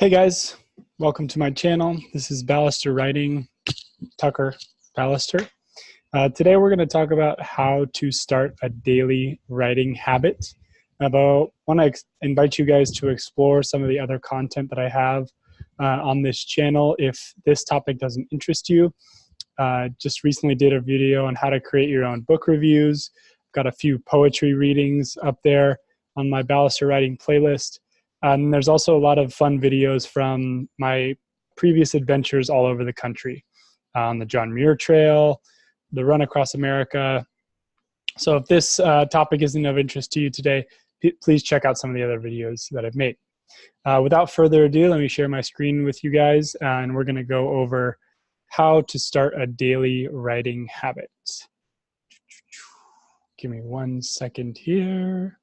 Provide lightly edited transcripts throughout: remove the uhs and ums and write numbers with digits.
Hey guys, welcome to my channel. This is Ballister Writing, Tucker Ballister. Today we're going to talk about how to start a daily writing habit. I want to invite you guys to explore some of the other content that I have on this channel. If this topic doesn't interest you, just recently did a video on how to create your own book reviews. Got a few poetry readings up there on my Ballister Writing playlist. There's also a lot of fun videos from my previous adventures all over the country, on the John Muir Trail, the Run Across America. So if this topic isn't of interest to you today, please check out some of the other videos that I've made. Without further ado, let me share my screen with you guys, and we're going to go over how to start a daily writing habit. Give me 1 second here.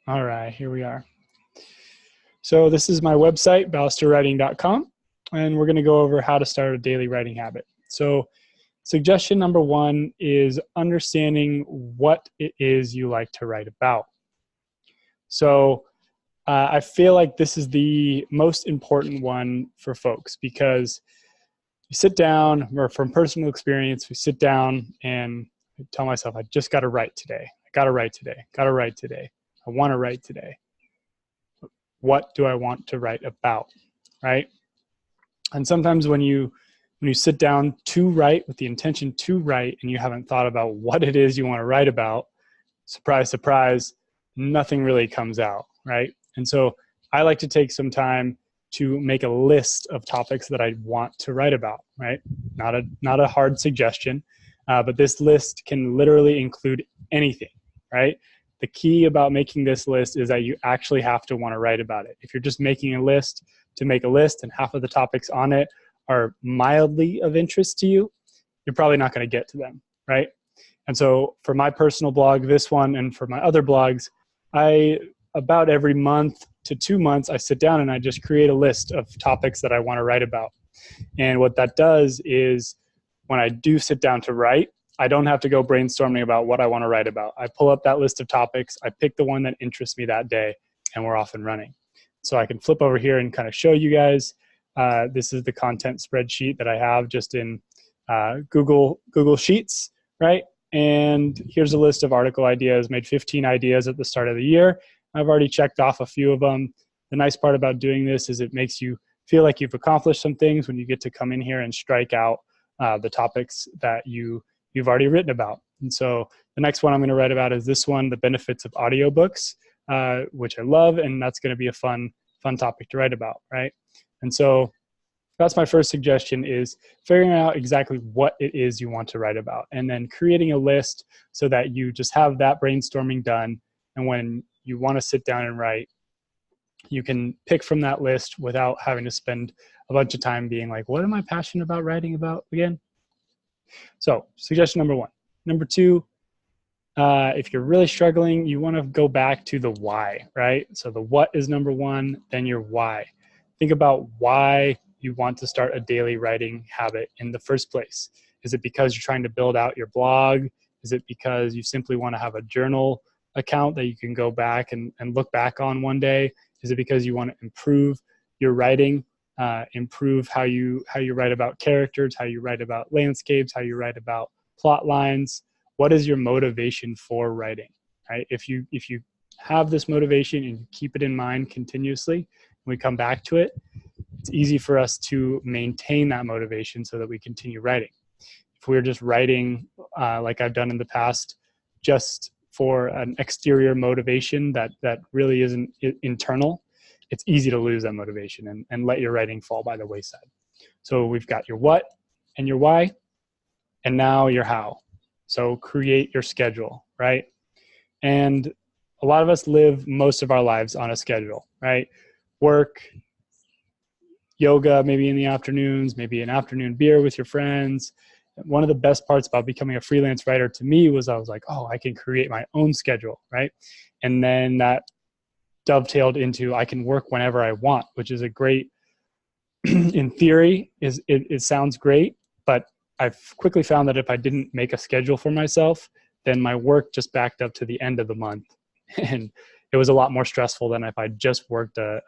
All right, here we are. So this is my website, ballisterwriting.com, and we're going to go over how to start a daily writing habit. So suggestion number 1 is understanding what it is you like to write about. So I feel like this is the most important one for folks, because you sit down, or from personal experience, we sit down and I tell myself, I just got to write today. I got to write today. Got to write today. I want to write today. What do I want to write about, right? And sometimes when you sit down to write with the intention to write and you haven't thought about what it is you want to write about, surprise, surprise, nothing really comes out, right? And so I like to take some time to make a list of topics that I want to write about, right? Not a hard suggestion, but this list can literally include anything, right? The key about making this list is that you actually have to want to write about it. If you're just making a list to make a list and half of the topics on it are mildly of interest to you, you're probably not going to get to them, right? And so for my personal blog, this one, and for my other blogs, about every month to 2 months, I sit down and I just create a list of topics that I want to write about. And what that does is when I do sit down to write, I don't have to go brainstorming about what I want to write about. I pull up that list of topics, I pick the one that interests me that day, and we're off and running. So I can flip over here and kind of show you guys. This is the content spreadsheet that I have just in Google Sheets, right? And here's a list of article ideas. Made 15 ideas at the start of the year. I've already checked off a few of them. The nice part about doing this is it makes you feel like you've accomplished some things when you get to come in here and strike out the topics that you've already written about. And so the next one I'm going to write about is this one, the benefits of audiobooks, which I love, and that's going to be a fun topic to write about, right? And so that's my first suggestion, is figuring out exactly what it is you want to write about, and then creating a list so that you just have that brainstorming done, and when you want to sit down and write, you can pick from that list without having to spend a bunch of time being like, what am I passionate about writing about again? So suggestion number 1. Number 2, if you're really struggling, you want to go back to the why, right? So the what is number 1, then your why. Think about why you want to start a daily writing habit in the first place. Is it because you're trying to build out your blog? Is it because you simply want to have a journal account that you can go back and look back on one day? Is it because you want to improve your writing? Improve how you write about characters, how you write about landscapes, how you write about plot lines. What is your motivation for writing, right? If you have this motivation and you keep it in mind continuously, when we come back to it, it's easy for us to maintain that motivation so that we continue writing. If we're just writing like I've done in the past, just for an exterior motivation that really isn't internal, it's easy to lose that motivation and let your writing fall by the wayside. So we've got your what and your why, and now your how. So create your schedule, right? And a lot of us live most of our lives on a schedule, right? Work, yoga, maybe in the afternoons, maybe an afternoon beer with your friends. One of the best parts about becoming a freelance writer to me was I was like, oh, I can create my own schedule, right? And then that dovetailed into I can work whenever I want, which is a great, in theory, it sounds great, but I've quickly found that if I didn't make a schedule for myself, then my work just backed up to the end of the month. And it was a lot more stressful than if I just worked a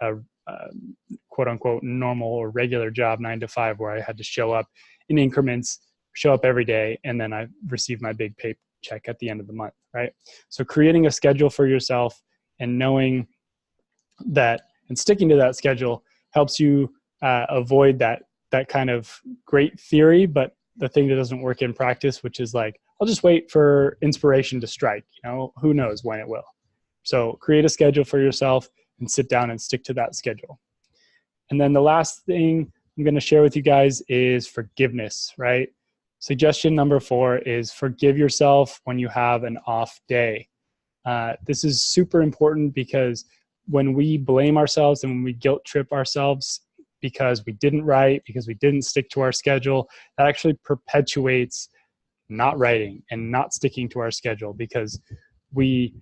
quote unquote normal or regular job 9 to 5, where I had to show up in increments, show up every day, and then I received my big paycheck at the end of the month, right? So creating a schedule for yourself and knowing that and sticking to that schedule helps you avoid that kind of great theory, but the thing that doesn't work in practice, which is like, I'll just wait for inspiration to strike. You know, who knows when it will. So create a schedule for yourself and sit down and stick to that schedule. And then the last thing I'm going to share with you guys is forgiveness, right? Suggestion number 4 is forgive yourself when you have an off day. This is super important because when we blame ourselves and when we guilt trip ourselves because we didn't write, because we didn't stick to our schedule, that actually perpetuates not writing and not sticking to our schedule, because we,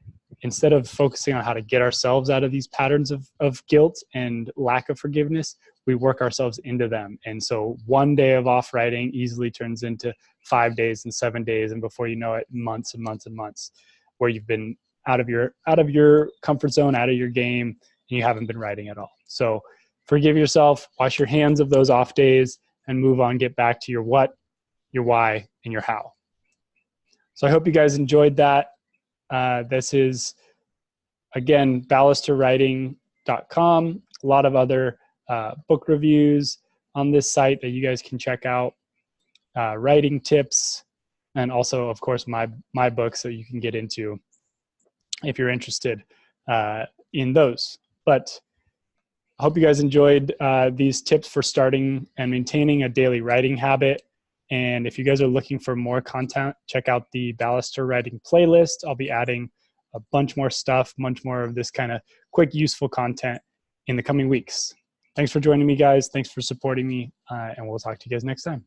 instead of focusing on how to get ourselves out of these patterns of guilt and lack of forgiveness, we work ourselves into them. And so one day of off writing easily turns into 5 days and 7 days. And before you know it, months and months and months where you've been out of your comfort zone, out of your game, and you haven't been writing at all. So forgive yourself, wash your hands of those off days, and move on, get back to your what, your why, and your how. So I hope you guys enjoyed that. This is, again, ballisterwriting.com. A lot of other book reviews on this site that you guys can check out, writing tips, and also, of course, my books that you can get into if you're interested in those. But I hope you guys enjoyed these tips for starting and maintaining a daily writing habit. And if you guys are looking for more content, check out the Ballister Writing playlist. I'll be adding a bunch more stuff, much more of this kind of quick, useful content in the coming weeks. Thanks for joining me, guys. Thanks for supporting me, and we'll talk to you guys next time.